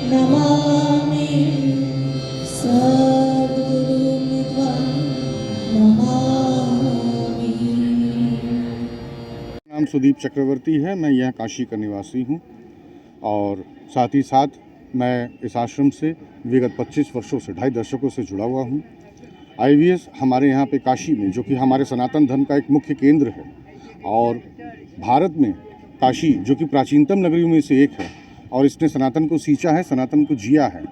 नमामि सद्गुरुं त्वं नमामि। नाम सुदीप चक्रवर्ती है। मैं यहाँ काशी का निवासी हूँ और साथ ही साथ मैं इस आश्रम से विगत 25 वर्षों से 2.5 दशकों से जुड़ा हुआ हूँ। IVS हमारे यहाँ पे काशी में, जो कि हमारे सनातन धर्म का एक मुख्य केंद्र है और भारत में काशी जो कि प्राचीनतम नगरियों में से एक है और इसने सनातन को सींचा है, सनातन को जिया है।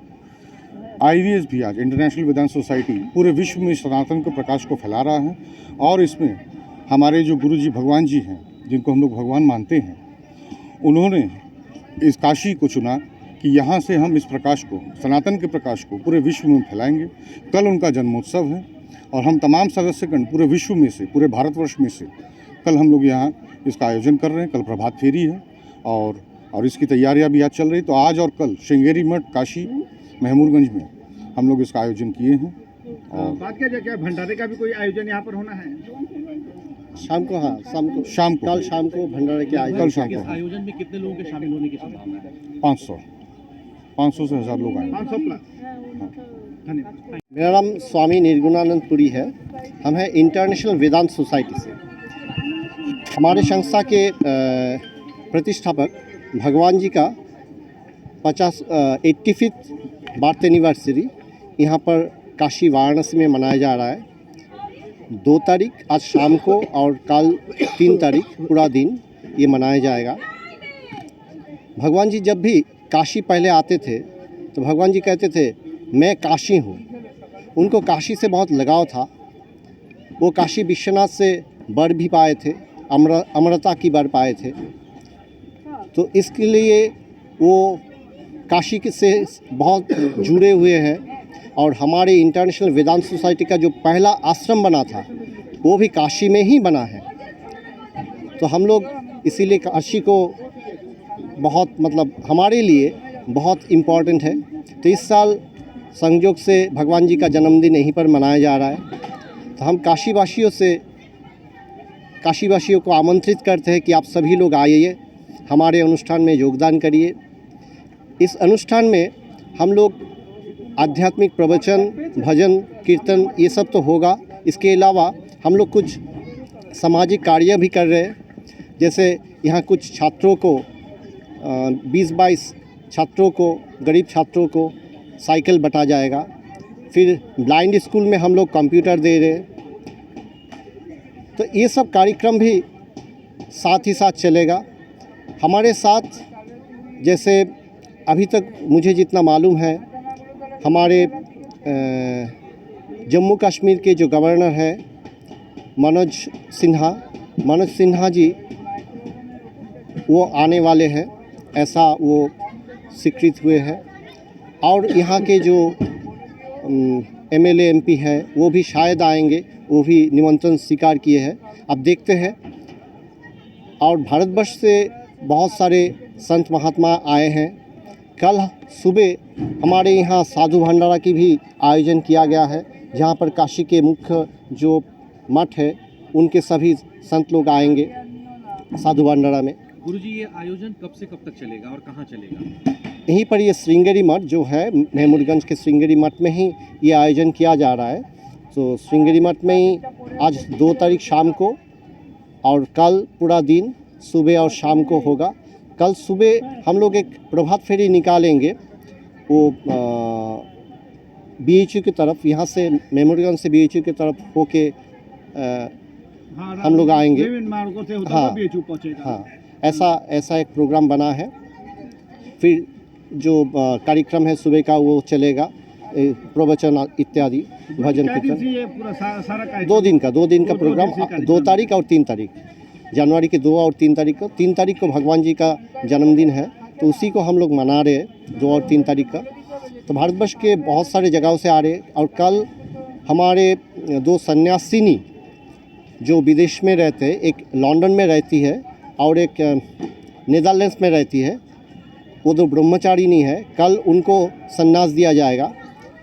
IVS भी आज इंटरनेशनल वेदांत सोसाइटी पूरे विश्व में सनातन के प्रकाश को फैला रहा है और इसमें हमारे जो गुरु जी भगवान जी हैं, जिनको हम लोग भगवान मानते हैं, उन्होंने इस काशी को चुना कि यहाँ से हम इस प्रकाश को, सनातन के प्रकाश को पूरे विश्व में फैलाएंगे। कल उनका जन्मोत्सव है और हम तमाम सदस्यगण पूरे विश्व में से, पूरे भारतवर्ष में से कल हम लोग यहाँ इसका आयोजन कर रहे हैं। कल प्रभात फेरी है और इसकी तैयारियाँ भी आज चल रही। तो आज और कल श्रृंगेरी मठ काशी महमूदगंज में हम लोग इसका आयोजन किए हैं। और बात क्या क्या भंडारे का भी कोई आयोजन यहाँ पर होना है? शाम को, हाँ शाम को कल शाम को भंडारे के आयोजन। कल शाम को आयोजन में कितने लोगों के शामिल होने की संभावना है? 500 से 1000 लोग आए। 500 प्लस। धन्यवाद। मेरा नाम स्वामी निर्गुणानंद पुरी है। हम हैं इंटरनेशनल वेदांत सोसाइटी से। हमारे संस्था के प्रतिष्ठापक भगवान जी का 85th बर्थ एनिवर्सरी यहाँ पर काशी वाराणसी में मनाया जा रहा है। 2 तारीख आज शाम को और कल 3 तारीख पूरा दिन ये मनाया जाएगा। भगवान जी जब भी काशी पहले आते थे तो भगवान जी कहते थे मैं काशी हूँ। उनको काशी से बहुत लगाव था। वो काशी विश्वनाथ से वर भी पाए थे, अमरता की वर पाए थे। तो इसके लिए वो काशी से बहुत जुड़े हुए हैं और हमारे इंटरनेशनल वेदांत सोसाइटी का जो पहला आश्रम बना था वो भी काशी में ही बना है। तो हम लोग इसीलिए काशी को बहुत, मतलब हमारे लिए बहुत इम्पॉर्टेंट है। तो इस साल संयोग से भगवान जी का जन्मदिन यहीं पर मनाया जा रहा है। तो हम काशीवासियों को आमंत्रित करते हैं कि आप सभी लोग आइए, हमारे अनुष्ठान में योगदान करिए। इस अनुष्ठान में हम लोग आध्यात्मिक प्रवचन, भजन, कीर्तन ये सब तो होगा। इसके अलावा हम लोग कुछ सामाजिक कार्य भी कर रहे हैं। जैसे यहाँ कुछ छात्रों को 20-22 छात्रों को, गरीब छात्रों को साइकिल बंटा जाएगा। फिर ब्लाइंड स्कूल में हम लोग कंप्यूटर दे रहे हैं। तो ये सब कार्यक्रम भी साथ ही साथ चलेगा हमारे साथ। जैसे अभी तक मुझे जितना मालूम है, हमारे जम्मू कश्मीर के जो गवर्नर हैं मनोज सिन्हा जी, वो आने वाले हैं, ऐसा वो स्वीकृत हुए हैं। और यहाँ के जो MLA MP हैं वो भी शायद आएंगे, वो भी निमंत्रण स्वीकार किए हैं। अब देखते हैं। और भारतवर्ष से बहुत सारे संत महात्मा आए हैं। कल सुबह हमारे यहाँ साधु भंडारा की भी आयोजन किया गया है, जहाँ पर काशी के मुख्य जो मठ है उनके सभी संत लोग आएंगे साधु भंडारा में। गुरुजी, ये आयोजन कब से कब तक चलेगा और कहाँ चलेगा? यहीं पर ये श्रृंगेरी मठ जो है, महमूदगंज के श्रृंगेरी मठ में ही ये आयोजन किया जा रहा है। तो श्रृंगेरी मठ में ही आज 2 तारीख शाम को और कल पूरा दिन सुबह और शाम को होगा। कल सुबह हम लोग एक प्रभात फेरी निकालेंगे, वो BHU की तरफ, यहाँ से महमूदगंज से BHU की तरफ होके हम लोग आएंगे। हाँ, ऐसा एक प्रोग्राम बना है। फिर जो कार्यक्रम है सुबह का वो चलेगा, प्रवचन इत्यादि, भजन कीर्तन। 2 दिन का प्रोग्राम, 2 तारीख और 3 तारीख, जनवरी के 2 और 3 तारीख को। 3 तारीख को भगवान जी का जन्मदिन है, तो उसी को हम लोग मना रहे हैं 2 और 3 तारीख का। तो भारतवर्ष के बहुत सारे जगहों से आ रहे हैं। और कल हमारे 2 सन्यासिनी जो विदेश में रहते हैं, एक लंदन में रहती है और एक नीदरलैंड्स में रहती है, वो 2 ब्रह्मचारिणी है। कल उनको संन्यास दिया जाएगा।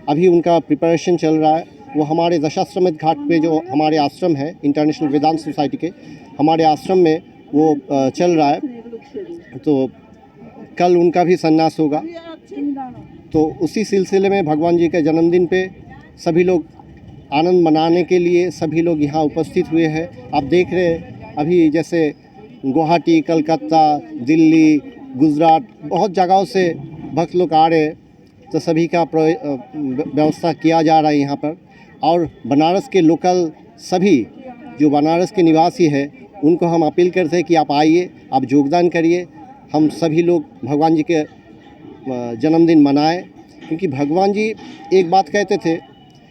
अभी उनका प्रिपरेशन चल रहा है। वो हमारे दशाश्वमेध घाट पे जो हमारे आश्रम है इंटरनेशनल वेदांत सोसाइटी के, हमारे आश्रम में वो चल रहा है। तो कल उनका भी संन्यास होगा। तो उसी सिलसिले में भगवान जी के जन्मदिन पे सभी लोग आनंद मनाने के लिए सभी लोग यहाँ उपस्थित हुए हैं। आप देख रहे हैं अभी जैसे गुवाहाटी, कलकत्ता, दिल्ली, गुजरात बहुत जगहों से भक्त लोग आ रहे हैं, तो सभी का व्यवस्था किया जा रहा है यहाँ पर। और बनारस के लोकल सभी जो बनारस के निवासी हैं उनको हम अपील करते हैं कि आप आइए, आप योगदान करिए, हम सभी लोग भगवान जी के जन्मदिन मनाएं। क्योंकि भगवान जी एक बात कहते थे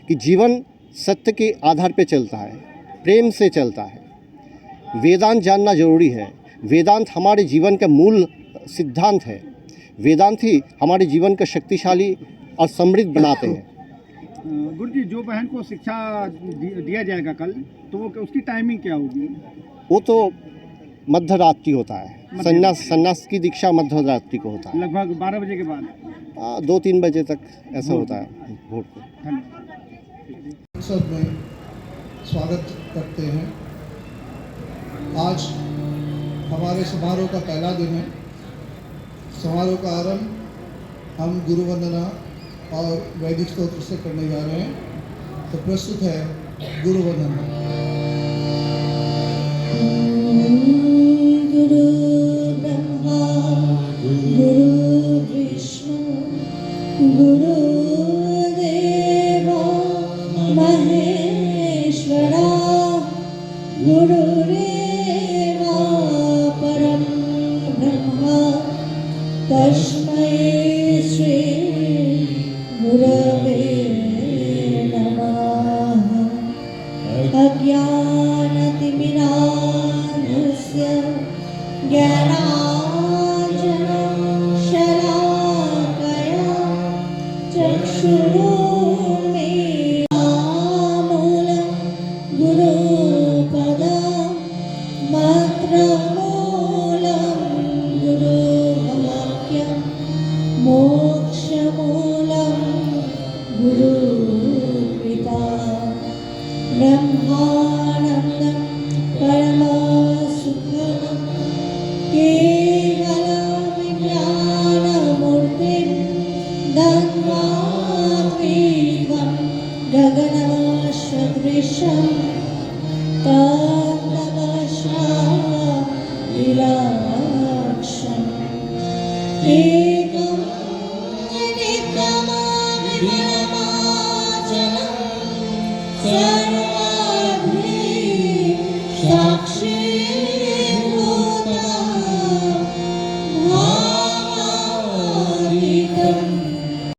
कि जीवन सत्य के आधार पे चलता है, प्रेम से चलता है। वेदांत जानना जरूरी है। वेदांत हमारे जीवन का मूल सिद्धांत है। वेदांत ही हमारे जीवन का शक्तिशाली और समृद्ध बनाते हैं। गुरु जी, जो बहन को शिक्षा दिया जाएगा कल, तो वो उसकी टाइमिंग क्या होगी? वो तो मध्य रात्रि होता है। संन्यास की दीक्षा मध्य रात्रि को होता है, लगभग 12 बजे के बाद। 2-3 बजे तक ऐसा होता है भोर को। धन्यवाद। सब में स्वागत करते हैं। आज हमारे समारोह का पहला दिन है। समारोह का आरंभ हम गुरु वंदना और वैदिक स्तोत्र से करने जा रहे हैं। तो प्रस्तुत है गुरु वंदना। गुरु ब्रह्मा गुरु विष्णु गुरु देवो महेश्वरा गुरुरेवा परम ब्रह्मा तस्मै श्री गुरवे नमः। अज्ञानतिमिरान्धस्य ज्ञानाञ्जनशलाकया चक्षुरुन्मीलितं गुरुपदं मंत्रमूलं गुरुवाक्यं मोक्षमूलं गुरुकृपा। ब्रह्मानन्दं परमसुखदं केवलं ज्ञानमूर्तिं दन्वात्मीकं गगनसदृशं तत्तदशाविलाक्षम् एकं नित्यमविमलमाचलं सर्वाग्नि साक्षी